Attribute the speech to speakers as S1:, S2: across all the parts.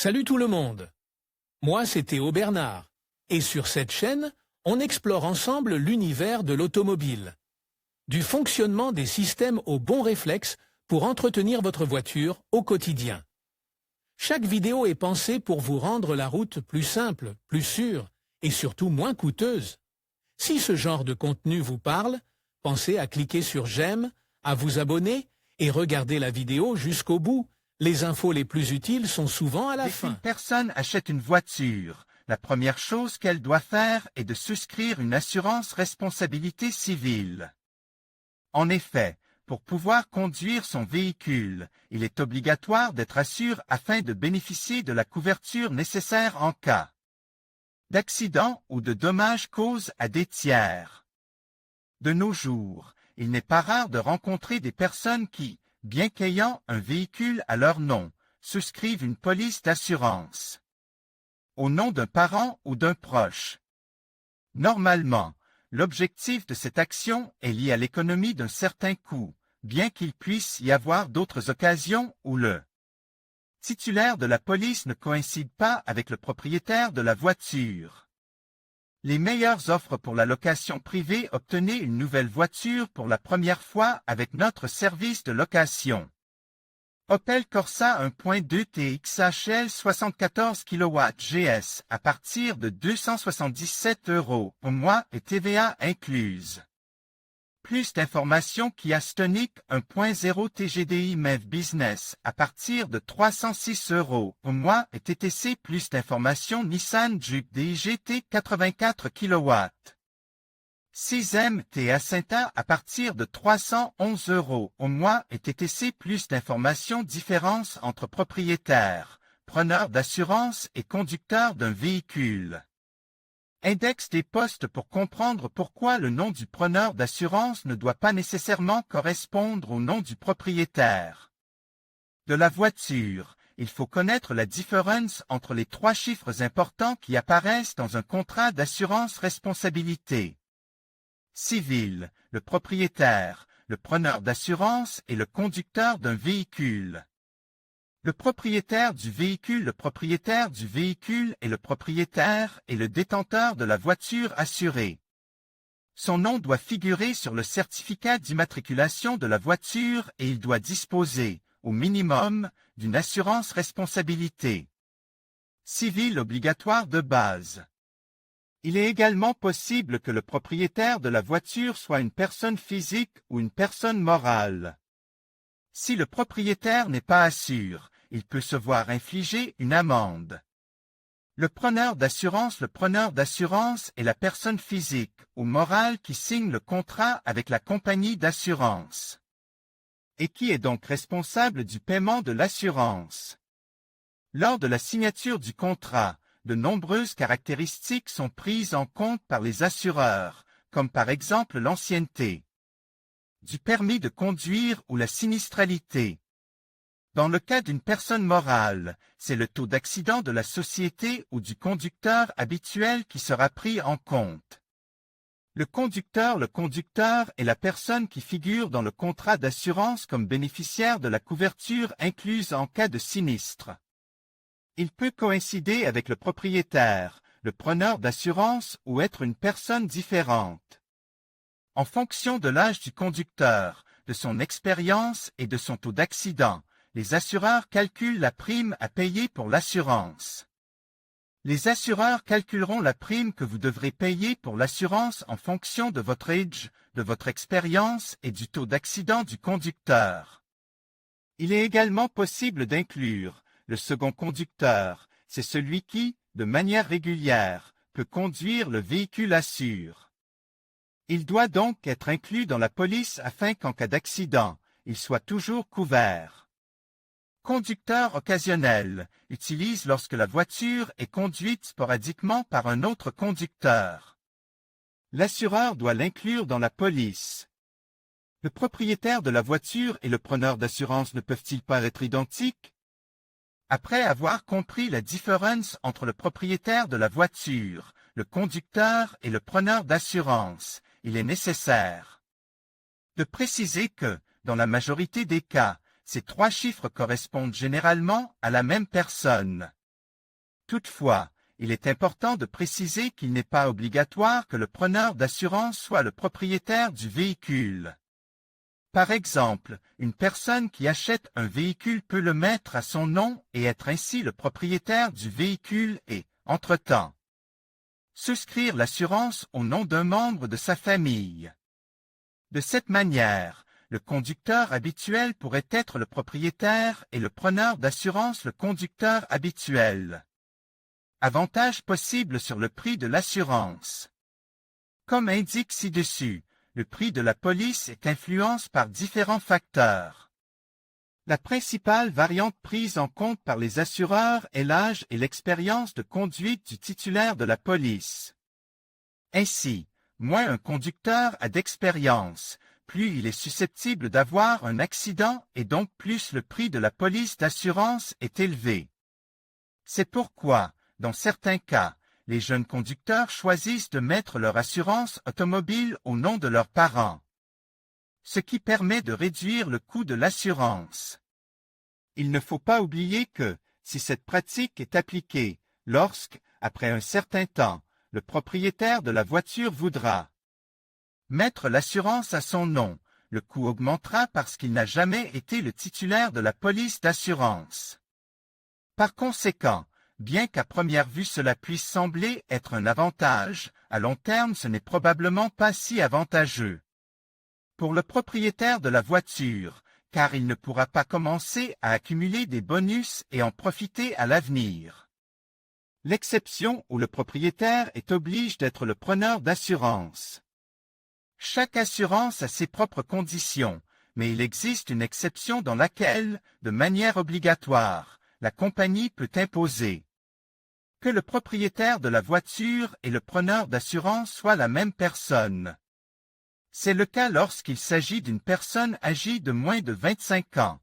S1: Salut tout le monde. Moi, c'est Théo Bernard. Et sur cette chaîne, on explore ensemble l'univers de l'automobile. Du fonctionnement des systèmes aux bons réflexes pour entretenir votre voiture au quotidien. Chaque vidéo est pensée pour vous rendre la route plus simple, plus sûre et surtout moins coûteuse. Si ce genre de contenu vous parle, pensez à cliquer sur j'aime, à vous abonner et regarder la vidéo jusqu'au bout. Les infos les plus utiles sont souvent à la
S2: Dès
S1: fin.
S2: qu'une personne achète une voiture, la première chose qu'elle doit faire est de souscrire une assurance responsabilité civile. En effet, pour pouvoir conduire son véhicule, il est obligatoire d'être assuré afin de bénéficier de la couverture nécessaire en cas d'accident ou de dommages causés à des tiers. De nos jours, il n'est pas rare de rencontrer des personnes qui, bien qu'ayant un véhicule à leur nom, souscrivent une police d'assurance au nom d'un parent ou d'un proche. Normalement, l'objectif de cette action est lié à l'économie d'un certain coût, bien qu'il puisse y avoir d'autres occasions où le titulaire de la police ne coïncide pas avec le propriétaire de la voiture. Les meilleures offres pour la location privée. Obtenez une nouvelle voiture pour la première fois avec notre service de location. Opel Corsa 1.2 TXHL 74 kW GS à partir de 277 € au mois et TVA incluse. Plus d'informations. Kia Stonic 1.0 TGDI MEV Business à partir de 306 € au mois et TTC. Plus d'informations. Nissan Juke DIGT 84 kW. 6e T-Acenta à partir de 311 € au mois et TTC. Plus d'informations. Différence entre propriétaire, preneur d'assurance et conducteur d'un véhicule. Index des postes pour comprendre pourquoi le nom du preneur d'assurance ne doit pas nécessairement correspondre au nom du propriétaire de la voiture. Il faut connaître la différence entre les trois chiffres importants qui apparaissent dans un contrat d'assurance responsabilité civile, le propriétaire, le preneur d'assurance et le conducteur d'un véhicule. Le propriétaire du véhicule. Le propriétaire du véhicule est le propriétaire et le détenteur de la voiture assurée. Son nom doit figurer sur le certificat d'immatriculation de la voiture et il doit disposer, au minimum, d'une assurance responsabilité civile obligatoire de base. Il est également possible que le propriétaire de la voiture soit une personne physique ou une personne morale. Si le propriétaire n'est pas assuré, il peut se voir infliger une amende. Le preneur d'assurance. Le preneur d'assurance est la personne physique ou morale qui signe le contrat avec la compagnie d'assurance et qui est donc responsable du paiement de l'assurance. Lors de la signature du contrat, de nombreuses caractéristiques sont prises en compte par les assureurs, comme par exemple l'ancienneté du permis de conduire ou la sinistralité. Dans le cas d'une personne morale, c'est le taux d'accident de la société ou du conducteur habituel qui sera pris en compte. Le conducteur est la personne qui figure dans le contrat d'assurance comme bénéficiaire de la couverture incluse en cas de sinistre. Il peut coïncider avec le propriétaire, le preneur d'assurance ou être une personne différente. En fonction de l'âge du conducteur, de son expérience et de son taux d'accident, les assureurs calculent la prime à payer pour l'assurance. Les assureurs calculeront la prime que vous devrez payer pour l'assurance en fonction de votre âge, de votre expérience et du taux d'accident du conducteur. Il est également possible d'inclure le second conducteur, c'est celui qui, de manière régulière, peut conduire le véhicule assuré. Il doit donc être inclus dans la police afin qu'en cas d'accident, il soit toujours couvert. Conducteur occasionnel utilise lorsque la voiture est conduite sporadiquement par un autre conducteur. L'assureur doit l'inclure dans la police. Le propriétaire de la voiture et le preneur d'assurance ne peuvent-ils pas être identiques? Après avoir compris la différence entre le propriétaire de la voiture, le conducteur et le preneur d'assurance, il est nécessaire de préciser que, dans la majorité des cas, ces trois chiffres correspondent généralement à la même personne. Toutefois, il est important de préciser qu'il n'est pas obligatoire que le preneur d'assurance soit le propriétaire du véhicule. Par exemple, une personne qui achète un véhicule peut le mettre à son nom et être ainsi le propriétaire du véhicule et, entre-temps, souscrire l'assurance au nom d'un membre de sa famille. De cette manière, le conducteur habituel pourrait être le propriétaire et le preneur d'assurance le conducteur habituel. Avantages possibles sur le prix de l'assurance. Comme indique ci-dessus, le prix de la police est influencé par différents facteurs. La principale variante prise en compte par les assureurs est l'âge et l'expérience de conduite du titulaire de la police. Ainsi, moins un conducteur a d'expérience, plus il est susceptible d'avoir un accident et donc plus le prix de la police d'assurance est élevé. C'est pourquoi, dans certains cas, les jeunes conducteurs choisissent de mettre leur assurance automobile au nom de leurs parents, ce qui permet de réduire le coût de l'assurance. Il ne faut pas oublier que, si cette pratique est appliquée, lorsque, après un certain temps, le propriétaire de la voiture voudra mettre l'assurance à son nom, le coût augmentera parce qu'il n'a jamais été le titulaire de la police d'assurance. Par conséquent, bien qu'à première vue cela puisse sembler être un avantage, à long terme ce n'est probablement pas si avantageux pour le propriétaire de la voiture, car il ne pourra pas commencer à accumuler des bonus et en profiter à l'avenir. L'exception où le propriétaire est obligé d'être le preneur d'assurance. Chaque assurance a ses propres conditions, mais il existe une exception dans laquelle, de manière obligatoire, la compagnie peut imposer que le propriétaire de la voiture et le preneur d'assurance soient la même personne. C'est le cas lorsqu'il s'agit d'une personne âgée de moins de 25 ans.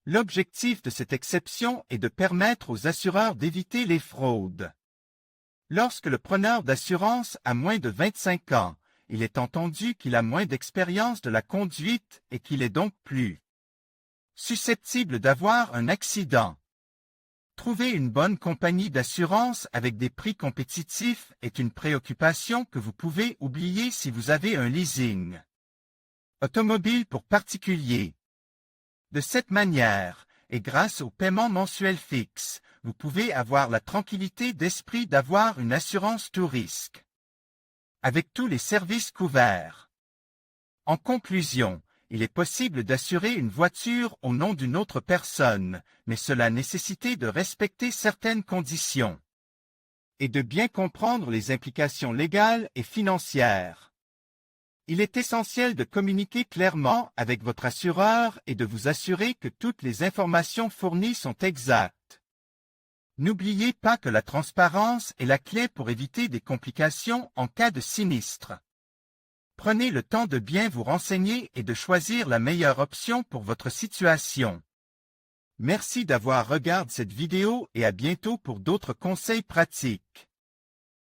S2: L'objectif de cette exception est de permettre aux assureurs d'éviter les fraudes. Lorsque le preneur d'assurance a moins de 25 ans, il est entendu qu'il a moins d'expérience de la conduite et qu'il est donc plus susceptible d'avoir un accident. Trouver une bonne compagnie d'assurance avec des prix compétitifs est une préoccupation que vous pouvez oublier si vous avez un leasing automobile pour particuliers. De cette manière, et grâce au paiement mensuel fixe, vous pouvez avoir la tranquillité d'esprit d'avoir une assurance tout risque, avec tous les services couverts. En conclusion, il est possible d'assurer une voiture au nom d'une autre personne, mais cela nécessite de respecter certaines conditions et de bien comprendre les implications légales et financières. Il est essentiel de communiquer clairement avec votre assureur et de vous assurer que toutes les informations fournies sont exactes. N'oubliez pas que la transparence est la clé pour éviter des complications en cas de sinistre. Prenez le temps de bien vous renseigner et de choisir la meilleure option pour votre situation. Merci d'avoir regardé cette vidéo et à bientôt pour d'autres conseils pratiques.